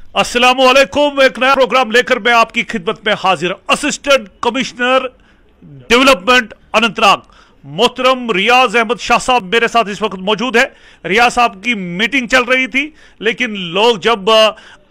अस्सलामुअलैकुम। एक नया प्रोग्राम लेकर मैं आपकी खिदमत में हाजिर। असिस्टेंट कमिश्नर डेवलपमेंट अनंतनाग मोहतरम रियाज अहमद शाह साहब मेरे साथ इस वक्त मौजूद है। रियाज साहब की मीटिंग चल रही थी, लेकिन लोग जब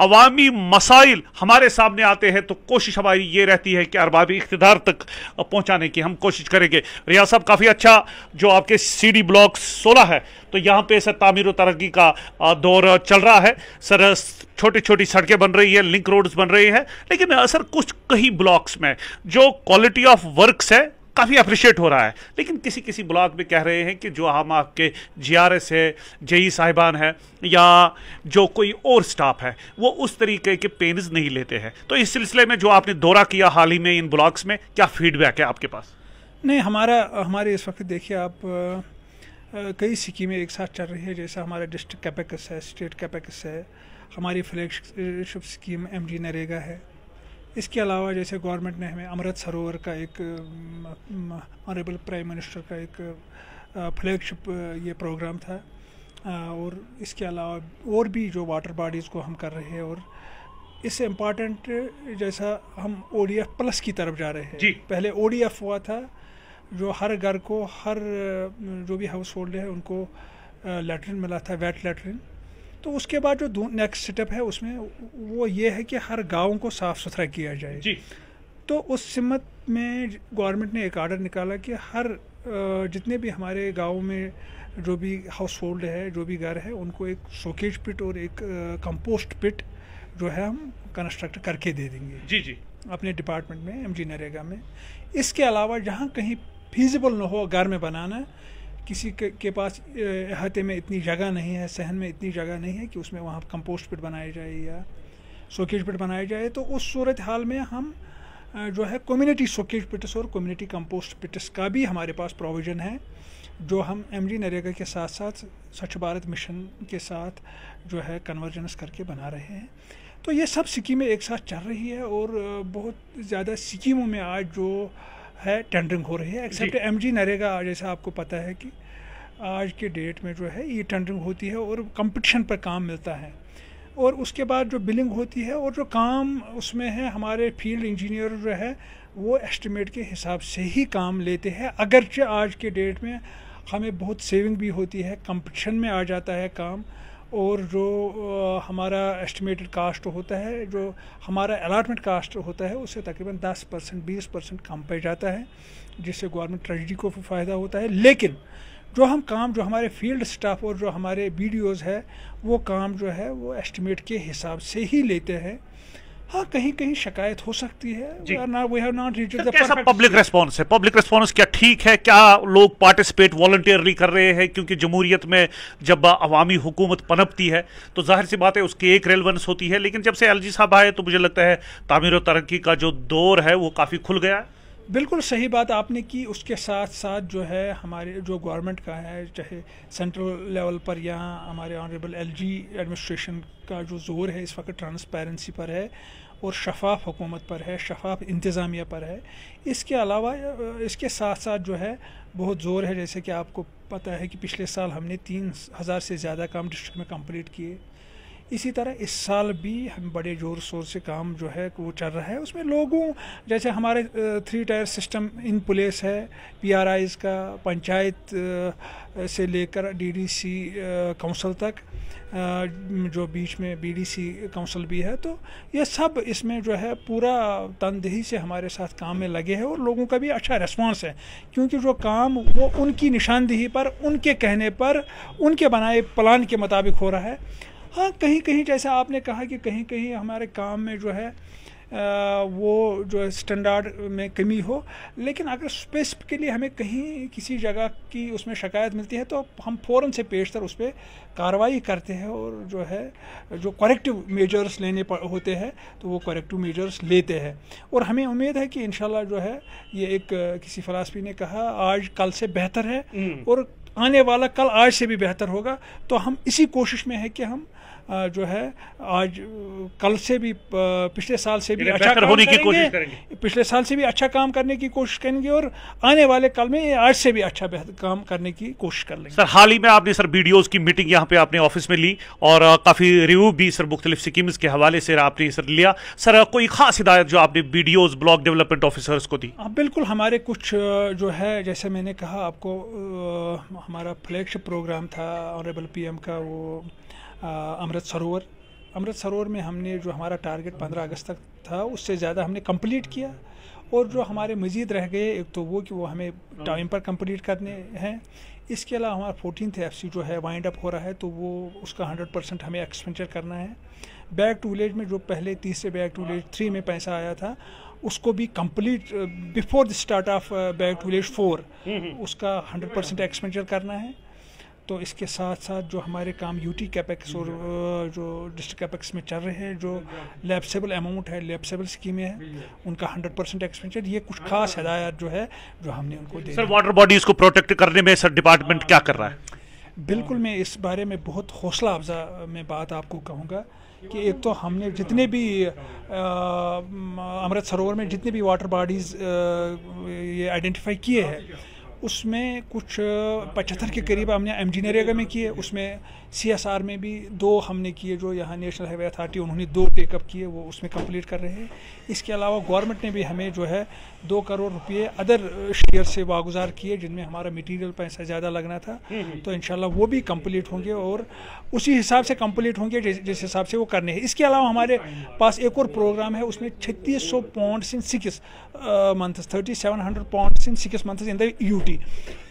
अवामी मसाइल हमारे सामने आते हैं तो कोशिश हमारी ये रहती है कि अरबाबी इख्तिदार तक पहुंचाने की हम कोशिश करेंगे। रियाज साहब, काफ़ी अच्छा जो आपके सीडी ब्लॉक 16 है, तो यहाँ पे सर तामीर और तरक्की का दौर चल रहा है। सर छोटी छोटी सड़कें बन रही है, लिंक रोड्स बन रही है, लेकिन सर कुछ कई ब्लॉक्स में जो क्वालिटी ऑफ वर्क्स है काफ़ी अप्रिशिएट हो रहा है, लेकिन किसी किसी ब्लॉक में कह रहे हैं कि जो हम आपके जीआरएस है, जेई साहिबान है या जो कोई और स्टाफ है वो उस तरीके के पेन्स नहीं लेते हैं। तो इस सिलसिले में जो आपने दौरा किया हाल ही में इन ब्लॉक्स में, क्या फीडबैक है आपके पास? नहीं, हमारे इस वक्त देखिए आप कई स्कीमें एक साथ चल रही है। जैसा हमारा डिस्ट्रिक्ट कैपेक्स है, स्टेट कैपेक्स है, हमारी फ्लैगशिप स्कीम एमजी नरेगा है। इसके अलावा जैसे गवर्नमेंट ने हमें अमृत सरोवर का एक ऑनरेबल प्राइम मिनिस्टर का एक फ्लैगशिप ये प्रोग्राम था, और इसके अलावा और भी जो वाटर बॉडीज़ को हम कर रहे हैं। और इससे इम्पॉर्टेंट जैसा हम ओडीएफ प्लस की तरफ जा रहे हैं जी। पहले ओडीएफ हुआ था जो हर घर को, हर जो भी हाउस होल्ड है उनको लैट्रिन मिला था, वेट लैट्रिन। तो उसके बाद जो नेक्स्ट स्टेप है उसमें वो ये है कि हर गाँव को साफ़ सुथरा किया जाए जी। तो उस सिमत में गवर्नमेंट ने एक आर्डर निकाला कि हर जितने भी हमारे गाँव में जो भी हाउस होल्ड है, जो भी घर है, उनको एक सोकेज पिट और एक कंपोस्ट पिट जो है हम कंस्ट्रक्ट करके दे देंगे जी जी अपने डिपार्टमेंट में, एमजी नरेगा में। इसके अलावा जहाँ कहीं फीजिबल न हो घर में बनाना, किसी के पास अहाते में इतनी जगह नहीं है, सहन में इतनी जगह नहीं है कि उसमें वहाँ कंपोस्ट पिट बनाया जाए या सोकेज पिट बनाया जाए, तो उस सूरत हाल में हम जो है कम्युनिटी सोकेज पिट्स और कम्युनिटी कंपोस्ट पिट्स का भी हमारे पास प्रोविज़न है, जो हम एमजी नरेगा के साथ साथ स्वच्छ भारत मिशन के साथ जो है कन्वर्जेंस करके बना रहे हैं। तो ये सब स्कीमें एक साथ चल रही है और बहुत ज़्यादा स्कीमों में आज जो है टेंडरिंग हो रही है, एक्सेप्ट एमजी नरेगा। जैसा आपको पता है कि आज के डेट में जो है ये टेंडरिंग होती है और कंपटीशन पर काम मिलता है, और उसके बाद जो बिलिंग होती है और जो काम उसमें है, हमारे फील्ड इंजीनियर जो है वो एस्टिमेट के हिसाब से ही काम लेते हैं। अगरचे आज के डेट में हमें बहुत सेविंग भी होती है, कंपटीशन में आ जाता है काम, और जो हमारा एस्टिमेटेड कास्ट होता है, जो हमारा अलॉटमेंट कास्ट होता है, उससे तकरीबन 10% 20% कम पड़ जाता है, जिससे गवर्नमेंट ट्रेजरी को भी फ़ायदा होता है। लेकिन जो हम काम, जो हमारे फील्ड स्टाफ और जो हमारे बीडीओज़ है, वो काम जो है वो एस्टिमेट के हिसाब से ही लेते हैं। हाँ, कहीं कहीं शिकायत हो सकती है। कैसा पब्लिक रिस्पॉन्स है? पब्लिक रिस्पॉन्स क्या ठीक है? क्या लोग पार्टिसिपेट वॉलंटियरली कर रहे हैं? क्योंकि जमहूरियत में जब अवामी हुकूमत पनपती है तो जाहिर सी बात है उसकी एक रेलेवेंस होती है, लेकिन जब से एलजी साहब आए तो मुझे लगता है तामीर और तरक्की का जो दौर है वो काफ़ी खुल गया है। बिल्कुल सही बात आपने की। उसके साथ साथ जो है हमारे जो गवर्नमेंट का है, चाहे सेंट्रल लेवल पर या हमारे ऑनरेबल एलजी एडमिनिस्ट्रेशन का जो ज़ोर है इस वक्त ट्रांसपेरेंसी पर है और शफाफ हुकूमत पर है, शफाफ इंतज़ामिया पर है। इसके अलावा इसके साथ साथ जो है बहुत ज़ोर है, जैसे कि आपको पता है कि पिछले साल हमने 3000 से ज़्यादा काम डिस्ट्रिक्ट में कंप्लीट किए। इसी तरह इस साल भी हम बड़े ज़ोर शोर से काम जो है वो चल रहा है। उसमें लोगों, जैसे हमारे 3 टायर सिस्टम इन प्लेस है, पीआरआईज़ का, पंचायत से लेकर डीडीसी काउंसिल तक, जो बीच में बीडीसी काउंसिल भी है। तो ये सब इसमें जो है पूरा तनदेही से हमारे साथ काम में लगे हैं और लोगों का भी अच्छा रिस्पांस है, क्योंकि जो काम वो उनकी निशानदेही पर, उनके कहने पर, उनके बनाए प्लान के मुताबिक हो रहा है। हाँ, कहीं कहीं जैसा आपने कहा कि कहीं कहीं हमारे काम में जो है वो जो स्टैंडर्ड में कमी हो, लेकिन अगर स्पेसिफिकली हमें कहीं किसी जगह की उसमें शिकायत मिलती है तो हम फ़ौरन से पेशतर उस पर कार्रवाई करते हैं और जो है जो करेक्टिव मेजर्स लेने होते हैं तो वो करेक्टिव मेजर्स लेते हैं। और हमें उम्मीद है कि इंशाल्लाह जो है ये एक किसी फ़िलासफ़ी ने कहा आज कल से बेहतर है और आने वाला कल आज से भी बेहतर होगा। तो हम इसी कोशिश में है कि हम जो है आज कल से भी पिछले साल से भी अच्छा काम होने की कोशिश करेंगे, पिछले साल से भी अच्छा काम करने की कोशिश करेंगे और आने वाले कल में आज से भी अच्छा काम करने की कोशिश कर लेंगे। सर हाल ही में आपने सर वीडियोस की मीटिंग यहाँ पे आपने ऑफिस में ली और काफी रिव्यू भी सर मुख्तलिफ स्कीम्स के हवाले से आपने सर लिया। सर कोई खास हिदायत जो आपने वीडियोस ब्लॉक डेवलपमेंट ऑफिसर्स को दी? बिल्कुल, हमारे कुछ जो है जैसे मैंने कहा आपको हमारा फ्लैगशिप प्रोग्राम था ऑनरेबल पीएम का, वो अमृत सरोवर में हमने जो हमारा टारगेट 15 अगस्त तक था उससे ज़्यादा हमने कंप्लीट किया और जो हमारे मज़ीद रह गए एक तो वो कि वो हमें टाइम पर कंप्लीट करने हैं। इसके अलावा हमारा 14th FC जो है वाइंड अप हो रहा है तो वो उसका 100% हमें एक्सपेंडिचर करना है। बैक टू विलेज में जो पहले तीसरे बैक टू विलेज 3 में पैसा आया था उसको भी complete before the start of back to village 4 उसका 100% एक्सपेंडिचर करना है। तो इसके साथ साथ जो हमारे काम यूटी कैपेक्स और जो डिस्ट्रिक्ट कैपेक्स में चल रहे हैं, जो लैप्सेबल अमाउंट है, लैप्सेबल स्कीमें हैं, उनका 100% एक्सपेंडिचर, ये कुछ खास हिदायत जो है जो हमने उनको दी। सर वाटर बॉडीज को प्रोटेक्ट करने में सर डिपार्टमेंट क्या कर रहा है? बिल्कुल, मैं इस बारे में बहुत हौसला अफजा में बात आपको कहूँगा कि एक तो हमने जितने भी अमृत सरोवर में जितने भी वाटर बॉडीज़ ये आइडेंटिफाई किए हैं उसमें कुछ 75 के करीब हमने MG नरेगा में किए, उसमें CSR में भी 2 हमने किए, जो यहाँ नेशनल हाईवे अथॉरिटी उन्होंने 2 टेकअप किए वो उसमें कंप्लीट कर रहे हैं। इसके अलावा गवर्नमेंट ने भी हमें जो है 2 करोड़ रुपए अदर शेयर से वागुजार किए जिनमें हमारा मटेरियल पैसा ज़्यादा लगना था, तो इंशाल्लाह वो भी कंप्लीट होंगे और उसी हिसाब से कंप्लीट होंगे जिस हिसाब से वो करने हैं। इसके अलावा हमारे पास एक और प्रोग्राम है, उसमें 3600 pounds in 6 months, 3700 pounds in 6 months in the UT,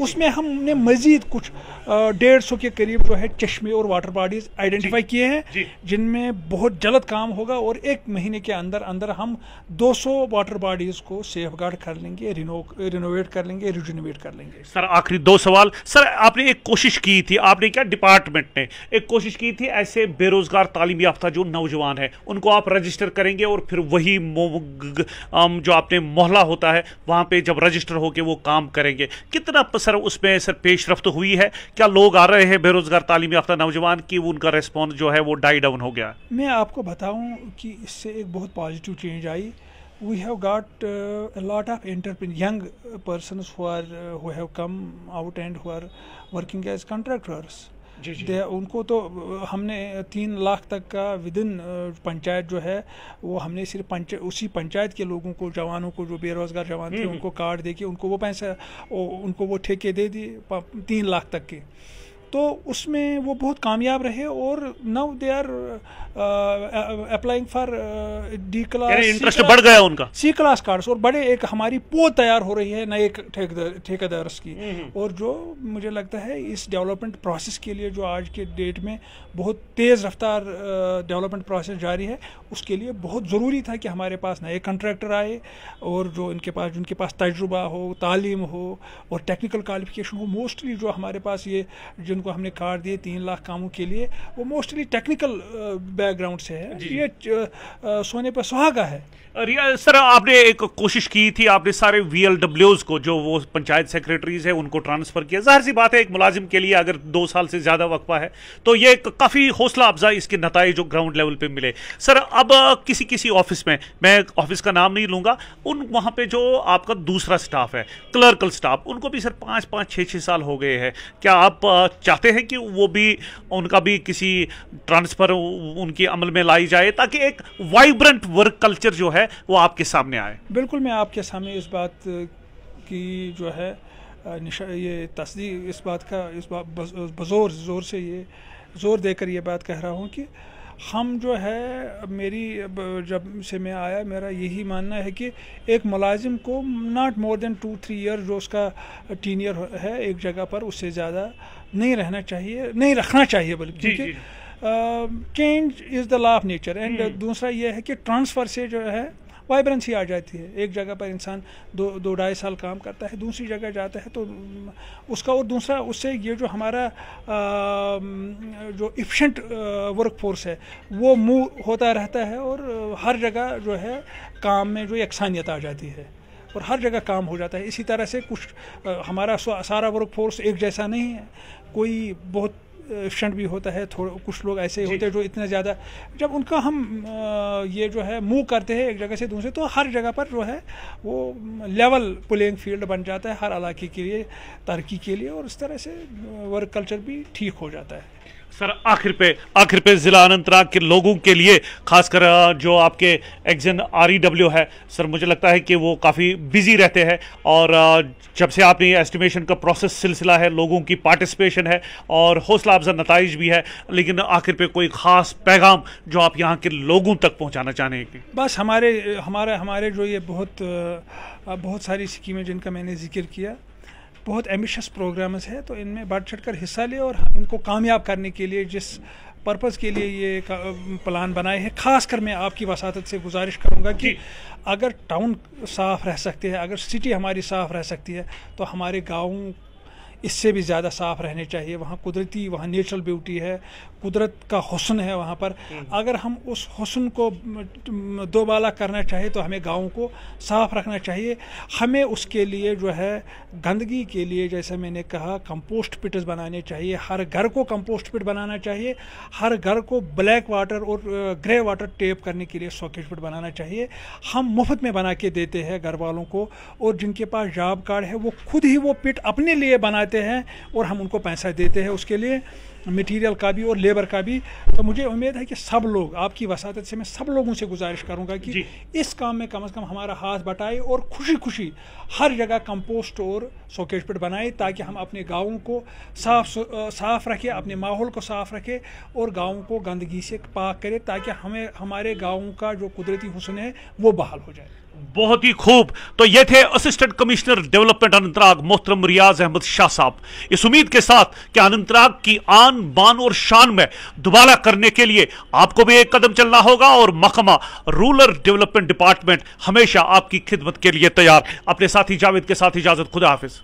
उसमें हमने मजीद कुछ 150 के करीब जो है चश्मे और वाटर बॉडीज आइडेंटिफाई किए हैं जिनमें बहुत जल्द काम होगा और 1 महीने के अंदर अंदर हम 200 वाटर बॉडीज को सेफगार्ड कर लेंगे, रिनोवेट कर लेंगे, रिजुनोवेट कर लेंगे। सर आखिरी 2 सवाल। सर आपने एक कोशिश की थी, आपने क्या डिपार्टमेंट ने एक कोशिश की थी, ऐसे बेरोजगार तालीम याफ्ता जो नौजवान है उनको आप रजिस्टर करेंगे और फिर वही जो आपने मोहल्ला होता है वहां पे जब रजिस्टर होके वो काम करेंगे, कितना सर उसमें सर पेशरफ्त हुई है? क्या लोग आ रहे हैं बेरोजगार तालीम याफ्ता नौजवान की उनका रिस्पॉन्स जो है वो डाई डाउन हो गया? मैं आपको बताऊं कि इससे एक बहुत positive change I. We have got a lot of young persons who have come out and who are working as contractors. उनको तो हमने 3 लाख तक का विदिन पंचायत जो है वो हमने सिर्फ उसी पंचायत के लोगों को, जवानों को जो बेरोजगार जवान थे उनको कार्ड देके उनको वो पैसा उनको वो ठेके दे दिए 3 लाख तक के, तो उसमें वो बहुत कामयाब रहे और now they are applying for D class, interest बढ़ गया उनका, C क्लास कार्ड्स, और बड़े एक हमारी पोल तैयार हो रही है नए ठेकेदार्स की। और जो मुझे लगता है इस डेवलपमेंट प्रोसेस के लिए जो आज के डेट में बहुत तेज़ रफ्तार डेवलपमेंट प्रोसेस जारी है, उसके लिए बहुत ज़रूरी था कि हमारे पास नए कंट्रैक्टर आए और जो जिनके पास तजुर्बा हो, तालीम हो और टेक्निकल क्वालिफिकेशन हो। मोस्टली जो हमारे पास ये जिनको हमने कार्ड दिए 3 लाख कामों के लिए वो मोस्टली टेक्निकल बैकग्राउंड से है, ये सोने पर सुहागा है। सर आपने एक कोशिश की थी, आपने सारे VLWs को जो वो पंचायत सेक्रेटरीज है उनको ट्रांसफर किया। जाहिर सी बात है एक मुलाजिम के लिए अगर 2 साल से ज्यादा वक्फा है तो ये काफी हौसला अफजा इसके नताइज जो ग्राउंड लेवल पे मिले। सर अब किसी ऑफिस में, मैं ऑफिस का नाम नहीं लूंगा, वहां पे जो आपका दूसरा स्टाफ है, क्लर्कल स्टाफ, उनको भी सर 5-5, 6-6 साल हो गए हैं। क्या आप चाहते हैं कि वो भी उनका भी किसी ट्रांसफर उनकी अमल में लाई जाए ताकि एक वाइब्रेंट वर्क कल्चर जो है वो आपके सामने आए? बिल्कुल, मैं आपके सामने इस बात की जो है ये तस्दीक इस बात जोर से ये जोर देकर ये बात कह रहा हूँ कि हम जो है जब से मैं आया मेरा यही मानना है कि एक मुलाजिम को नॉट मोर देन 2-3 ईयर जो उसका टीनियर है एक जगह पर, उससे ज़्यादा नहीं रहना चाहिए, नहीं रखना चाहिए बल्कि, क्योंकि change is the law of nature. And दूसरा ये है कि ट्रांसफ़र से जो है वाइब्रेंसी आ जाती है। एक जगह पर इंसान 2-2.5 साल काम करता है, दूसरी जगह जाता है तो उसका, और दूसरा उससे ये जो हमारा जो इफिशिएंट वर्क फोर्स है वो मूव होता रहता है और हर जगह जो है काम में जो यकसानियत आ जाती है और हर जगह काम हो जाता है। इसी तरह से कुछ हमारा सारा वर्क फोर्स एक जैसा नहीं है, कोई बहुत एफिशिएंट भी होता है, थोड़ा कुछ लोग ऐसे होते हैं जो इतने ज़्यादा, जब उनका हम ये जो है मूव करते हैं एक जगह से दूसरे, तो हर जगह पर जो है वो लेवल प्लेइंग फील्ड बन जाता है हर इलाके के लिए, तरक्की के लिए, और इस तरह से वर्क कल्चर भी ठीक हो जाता है। सर आखिर पे जिला अनंतनाग के लोगों के लिए, खासकर जो आपके एक्जन REW है सर, मुझे लगता है कि वो काफ़ी बिजी रहते हैं, और जब से आपने ये एस्टिमेशन का प्रोसेस सिलसिला है, लोगों की पार्टिसिपेशन है और हौसला अफजा नताइज भी है, लेकिन आखिर पे कोई ख़ास पैगाम जो आप यहाँ के लोगों तक पहुँचाना चाहेंगे? बस हमारे जो ये बहुत सारी स्कीमें जिनका मैंने जिक्र किया, बहुत एम्बिशियस प्रोग्राम्स है, तो इनमें बढ़ चढ़ कर हिस्सा ले, और इनको कामयाब करने के लिए जिस पर्पज़ के लिए ये प्लान बनाए हैं, ख़ासकर मैं आपकी वसातत से गुजारिश करूंगा कि अगर टाउन साफ़ रह सकते हैं, अगर सिटी हमारी साफ़ रह सकती है, तो हमारे गाँव इससे भी ज़्यादा साफ़ रहने चाहिए। वहाँ कुदरती, वहाँ नेचुरल ब्यूटी है, कुदरत का हुस्न है वहाँ पर। अगर हम उस हुस्न को दोबाला करना चाहे तो हमें गाँव को साफ़ रखना चाहिए। हमें उसके लिए जो है गंदगी के लिए, जैसे मैंने कहा, कंपोस्ट पिट्स बनाने चाहिए, हर घर को कंपोस्ट पिट बनाना चाहिए, हर घर को ब्लैक वाटर और ग्रे वाटर टेप करने के लिए सॉकेट पिट बनाना चाहिए। हम मुफ्त में बना के देते हैं घर वालों को, और जिनके पास जॉब कार्ड है वो खुद ही वो पिट अपने लिए बनाते हैं, और हम उनको पैसा देते हैं उसके लिए, मटेरियल का भी और लेबर का भी। तो मुझे उम्मीद है कि सब लोग, आपकी वसातत से मैं सब लोगों से गुजारिश करूंगा कि इस काम में कम से कम हमारा हाथ बटाए, और खुशी खुशी हर जगह कंपोस्ट और सॉकेट पिट बनाए, ताकि हम अपने गाँवों को साफ़ रखें, अपने माहौल को साफ़ रखें, और गाँव को गंदगी से पाक करें, ताकि हमें हमारे गाँव का जो कुदरती हुस्न है वो बहाल हो जाए। बहुत ही खूब। तो ये थे असिस्टेंट कमिश्नर डेवलपमेंट अनंतनाग मोहतरम रियाज अहमद शाह साहब, इस उम्मीद के साथ कि अनंतनाग की आन बान और शान में दुबाला करने के लिए आपको भी एक कदम चलना होगा, और महकमा रूरल डेवलपमेंट डिपार्टमेंट हमेशा आपकी खिदमत के लिए तैयार। अपने साथी जावेद के साथ इजाजत, खुदा हाफिज।